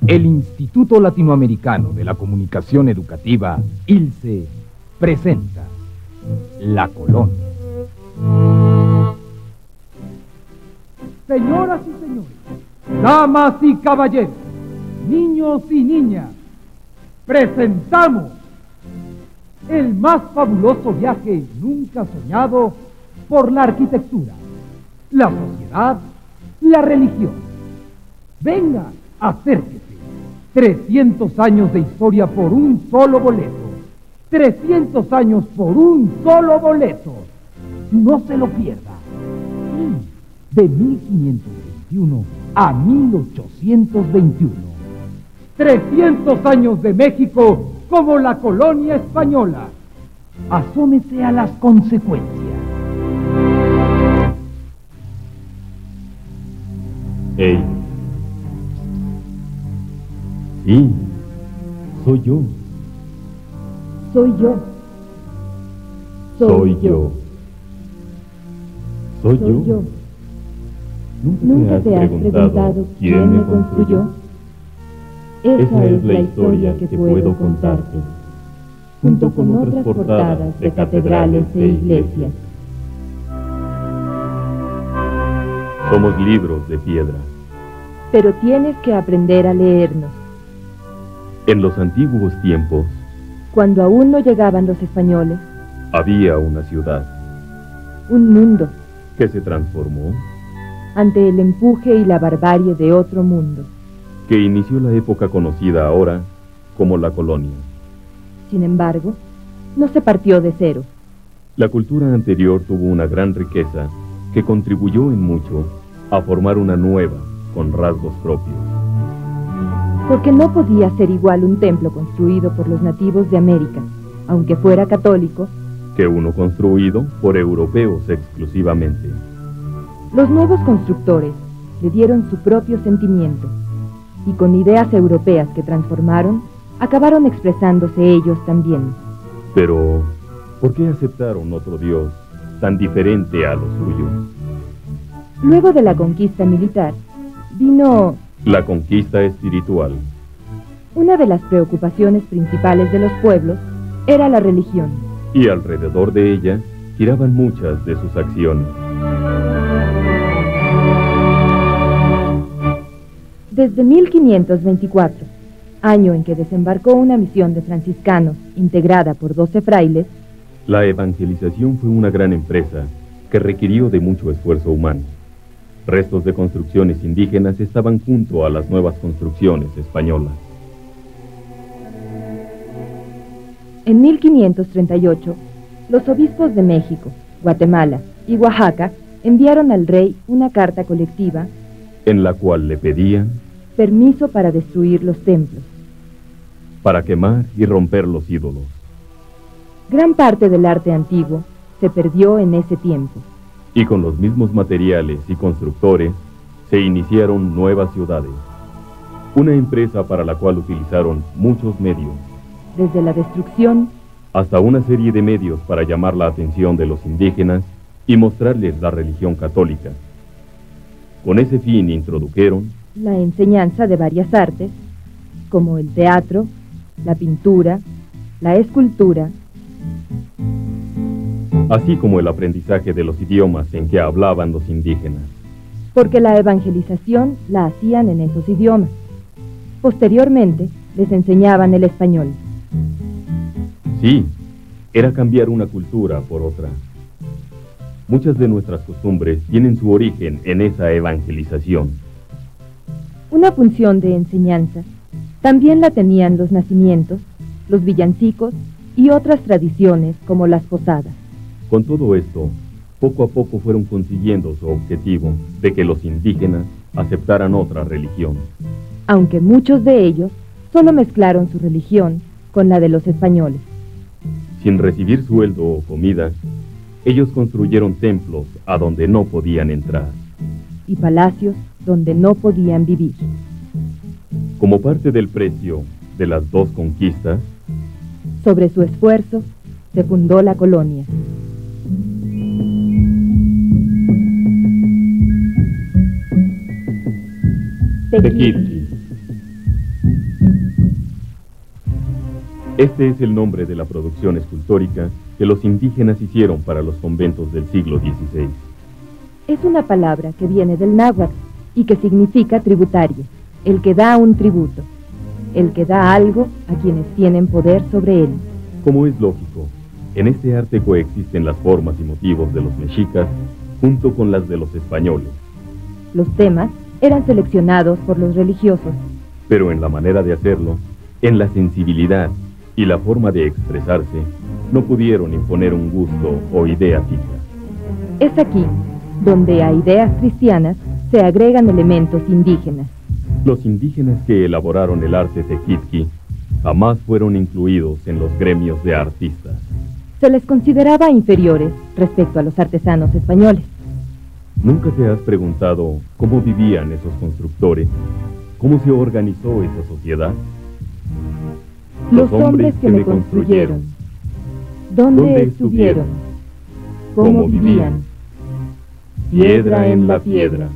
El Instituto Latinoamericano de la Comunicación Educativa, ILCE, presenta La Colonia. Señoras y señores, damas y caballeros, niños y niñas, presentamos el más fabuloso viaje nunca soñado por la arquitectura, la sociedad, la religión. Venga, acérquese. 300 años de historia por un solo boleto. 300 años por un solo boleto. No se lo pierda. Sí, de 1521 a 1821. 300 años de México como la colonia española. Asómese a las consecuencias. Hey. Sí, soy yo. Soy yo. Soy yo. Soy yo. ¿Nunca te has preguntado quién me construyó? Esa es la historia que puedo contarte, junto con otras portadas de catedrales e iglesias. Somos libros de piedra. Pero tienes que aprender a leernos. En los antiguos tiempos, Cuando aún no llegaban los españoles, había una ciudad un mundo, que se transformó, ante el empuje y la barbarie de otro mundo. que inició la época conocida ahora como la colonia. Sin embargo, no se partió de cero. La cultura anterior tuvo una gran riqueza que contribuyó en mucho a formar una nueva con rasgos propios. Porque no podía ser igual un templo construido por los nativos de América, aunque fuera católico, Que uno construido por europeos exclusivamente. los nuevos constructores le dieron su propio sentimiento, y con ideas europeas que transformaron, acabaron expresándose ellos también. Pero, ¿por qué aceptaron otro Dios tan diferente a lo suyo? Luego de la conquista militar, vino La conquista espiritual. una de las preocupaciones principales de los pueblos, era la religión. Y alrededor de ella giraban muchas de sus acciones. Desde 1524, año en que desembarcó una misión de franciscanos integrada por 12 frailes, La evangelización fue una gran empresa que requirió de mucho esfuerzo humano. Restos de construcciones indígenas estaban junto a las nuevas construcciones españolas. en 1538, los obispos de México, Guatemala y Oaxaca enviaron al rey una carta colectiva, En la cual le pedían permiso para destruir los templos. para quemar y romper los ídolos. Gran parte del arte antiguo se perdió en ese tiempo. Y con los mismos materiales y constructores se iniciaron nuevas ciudades. Una empresa para la cual utilizaron muchos medios, Desde la destrucción, hasta una serie de medios para llamar la atención de los indígenas y mostrarles la religión católica. Con ese fin introdujeron la enseñanza de varias artes, como el teatro, la pintura, la escultura, así como el aprendizaje de los idiomas en que hablaban los indígenas. porque la evangelización la hacían en esos idiomas. Posteriormente, les enseñaban el español. Sí, era cambiar una cultura por otra. Muchas de nuestras costumbres tienen su origen en esa evangelización. Una función de enseñanza también la tenían los nacimientos, los villancicos y otras tradiciones como las posadas. Con todo esto, poco a poco fueron consiguiendo su objetivo de que los indígenas aceptaran otra religión. Aunque muchos de ellos solo mezclaron su religión con la de los españoles. Sin recibir sueldo o comida, ellos construyeron templos a donde no podían entrar. Y palacios donde no podían vivir. Como parte del precio de las dos conquistas, Sobre su esfuerzo, se fundó la colonia. Tequitqui. Este es el nombre de la producción escultórica que los indígenas hicieron para los conventos del siglo XVI. Es una palabra que viene del náhuatl y que significa tributario, el que da un tributo, el que da algo a quienes tienen poder sobre él. Como es lógico, en este arte coexisten las formas y motivos de los mexicas junto con las de los españoles. Los temas eran seleccionados por los religiosos. Pero en la manera de hacerlo, en la sensibilidad y la forma de expresarse, no pudieron imponer un gusto o idea fija. Es aquí donde a ideas cristianas se agregan elementos indígenas. Los indígenas que elaboraron el arte tequitqui jamás fueron incluidos en los gremios de artistas. Se les consideraba inferiores respecto a los artesanos españoles. ¿Nunca te has preguntado cómo vivían esos constructores? ¿Cómo se organizó esa sociedad? Los hombres que me construyeron, ¿dónde estuvieron? ¿Cómo vivían? Piedra en la piedra.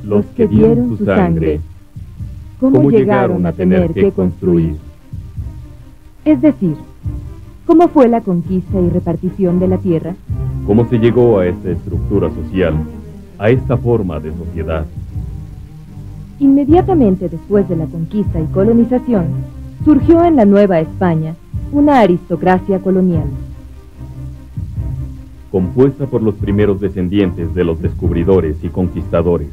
Los que dieron su sangre, ¿cómo llegaron a tener que construir? Es decir, ¿cómo fue la conquista y repartición de la tierra? ¿Cómo se llegó a esta estructura social, a esta forma de sociedad? Inmediatamente después de la conquista y colonización, surgió en la Nueva España una aristocracia colonial. Compuesta por los primeros descendientes de los descubridores y conquistadores.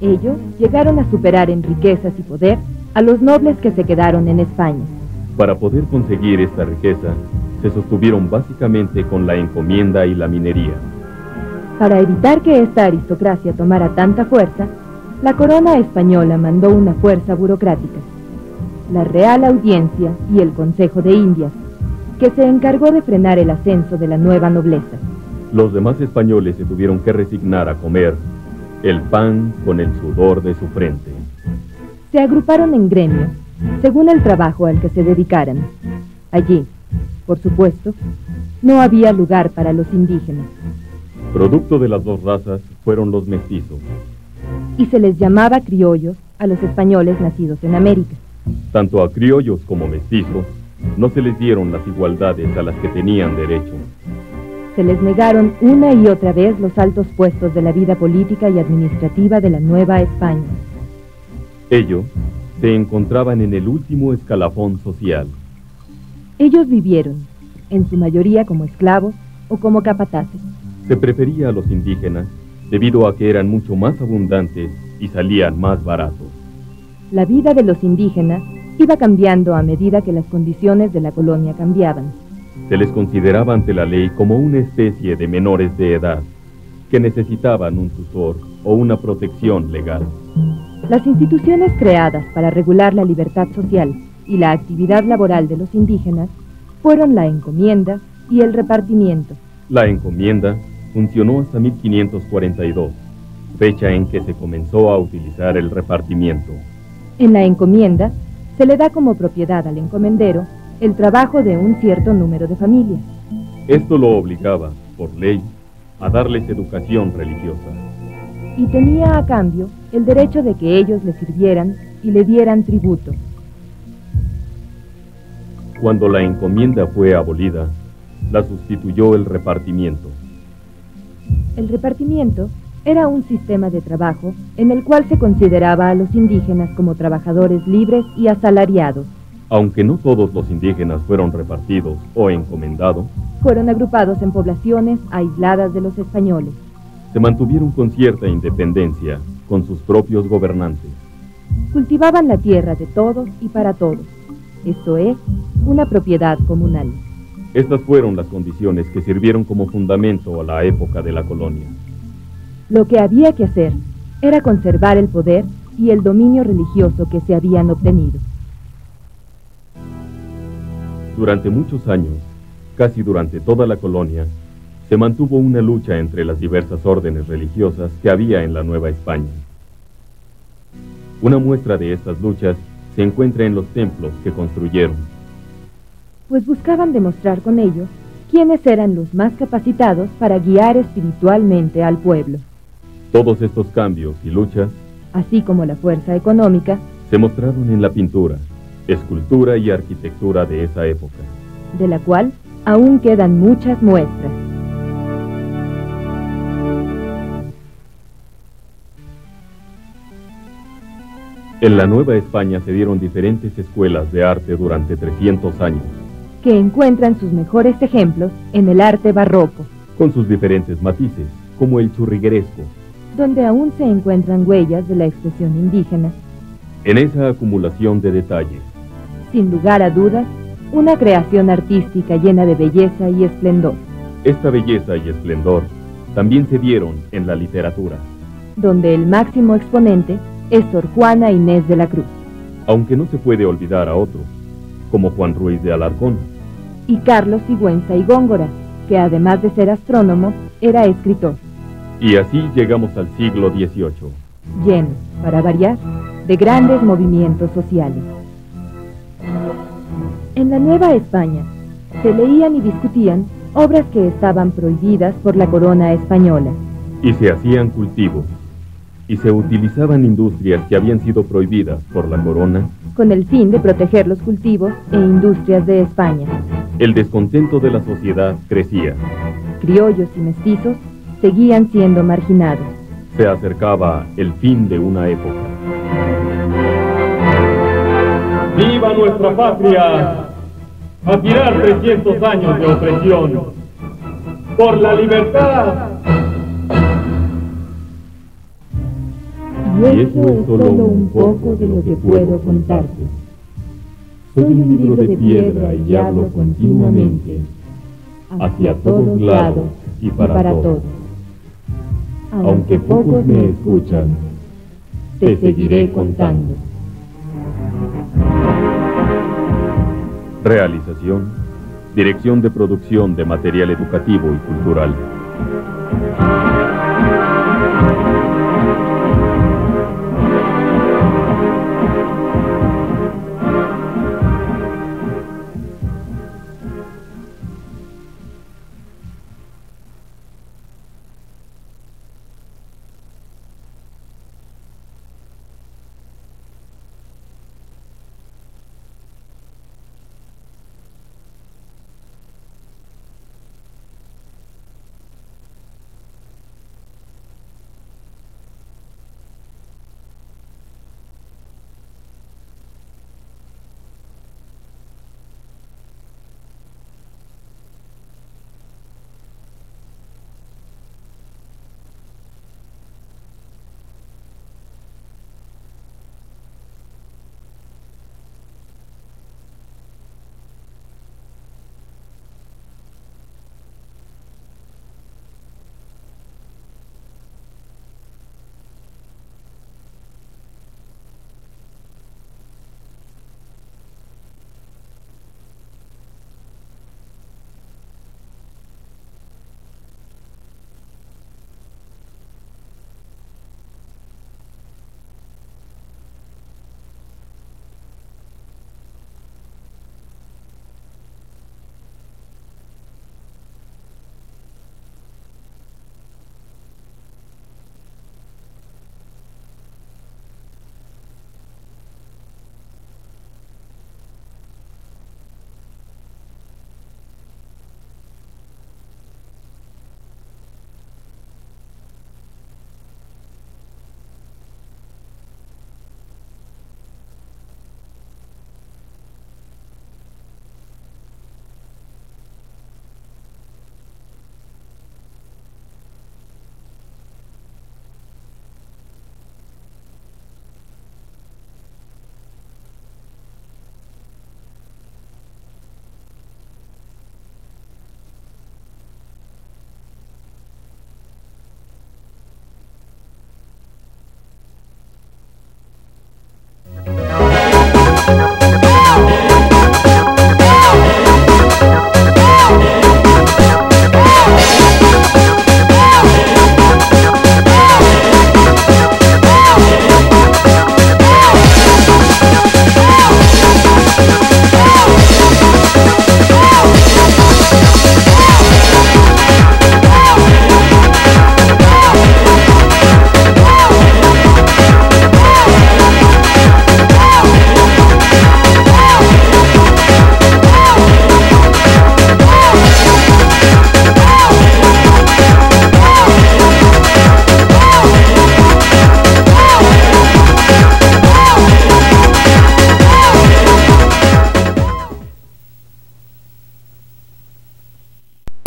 Ellos llegaron a superar en riquezas y poder a los nobles que se quedaron en España. Para poder conseguir esta riqueza, se sostuvieron básicamente con la encomienda y la minería. Para evitar que esta aristocracia tomara tanta fuerza, la corona española mandó una fuerza burocrática, la Real Audiencia y el Consejo de Indias, que se encargó de frenar el ascenso de la nueva nobleza. Los demás españoles se tuvieron que resignar a comer el pan con el sudor de su frente. Se agruparon en gremios, según el trabajo al que se dedicaran. Allí, por supuesto, no había lugar para los indígenas. Producto de las dos razas fueron los mestizos. Y se les llamaba criollos a los españoles nacidos en América. Tanto a criollos como mestizos no se les dieron las igualdades a las que tenían derecho. Se les negaron una y otra vez los altos puestos de la vida política y administrativa de la Nueva España. Ellos se encontraban en el último escalafón social. Ellos vivieron, en su mayoría como esclavos o como capataces. Se prefería a los indígenas debido a que eran mucho más abundantes y salían más baratos. La vida de los indígenas iba cambiando a medida que las condiciones de la colonia cambiaban. Se les consideraba ante la ley como una especie de menores de edad, que necesitaban un tutor o una protección legal. Las instituciones creadas para regular la libertad social y la actividad laboral de los indígenas fueron la encomienda y el repartimiento. La encomienda funcionó hasta 1542, fecha en que se comenzó a utilizar el repartimiento. En la encomienda se le da como propiedad al encomendero el trabajo de un cierto número de familias. Esto lo obligaba, por ley, a darles educación religiosa. Y tenía a cambio el derecho de que ellos le sirvieran y le dieran tributo. Cuando la encomienda fue abolida, la sustituyó el repartimiento. El repartimiento era un sistema de trabajo en el cual se consideraba a los indígenas como trabajadores libres y asalariados. Aunque no todos los indígenas fueron repartidos o encomendados, fueron agrupados en poblaciones aisladas de los españoles. Se mantuvieron con cierta independencia, con sus propios gobernantes. Cultivaban la tierra de todos y para todos, esto es, una propiedad comunal. Estas fueron las condiciones que sirvieron como fundamento a la época de la colonia. Lo que había que hacer era conservar el poder y el dominio religioso que se habían obtenido. Durante muchos años, casi durante toda la colonia, se mantuvo una lucha entre las diversas órdenes religiosas que había en la Nueva España. Una muestra de estas luchas se encuentra en los templos que construyeron. Pues buscaban demostrar con ellos quiénes eran los más capacitados para guiar espiritualmente al pueblo. Todos estos cambios y luchas, así como la fuerza económica, se mostraron en la pintura, escultura y arquitectura de esa época, de la cual aún quedan muchas muestras. En la Nueva España se dieron diferentes escuelas de arte durante 300 años, que encuentran sus mejores ejemplos en el arte barroco, con sus diferentes matices, como el churrigueresco, donde aún se encuentran huellas de la expresión indígena. En esa acumulación de detalles, sin lugar a dudas, una creación artística llena de belleza y esplendor. Esta belleza y esplendor también se dieron en la literatura, donde el máximo exponente es Sor Juana Inés de la Cruz. Aunque no se puede olvidar a otros, como Juan Ruiz de Alarcón y Carlos Sigüenza y Góngora, que además de ser astrónomo, era escritor. Y así llegamos al siglo XVIII, lleno, para variar, de grandes movimientos sociales. En la Nueva España se leían y discutían obras que estaban prohibidas por la corona española. Y se hacían cultivos, y se utilizaban industrias que habían sido prohibidas por la corona, con el fin de proteger los cultivos e industrias de España. El descontento de la sociedad crecía. Criollos y mestizos seguían siendo marginados. Se acercaba el fin de una época. ¡Viva nuestra patria! A tirar 300 años de opresión. ¡Por la libertad! Y eso es solo un poco de lo que puedo contarte. Soy un libro de piedra y hablo continuamente, hacia todos lados y para todos. Aunque pocos me escuchan, te seguiré contando. Realización, Dirección de Producción de Material Educativo y Cultural.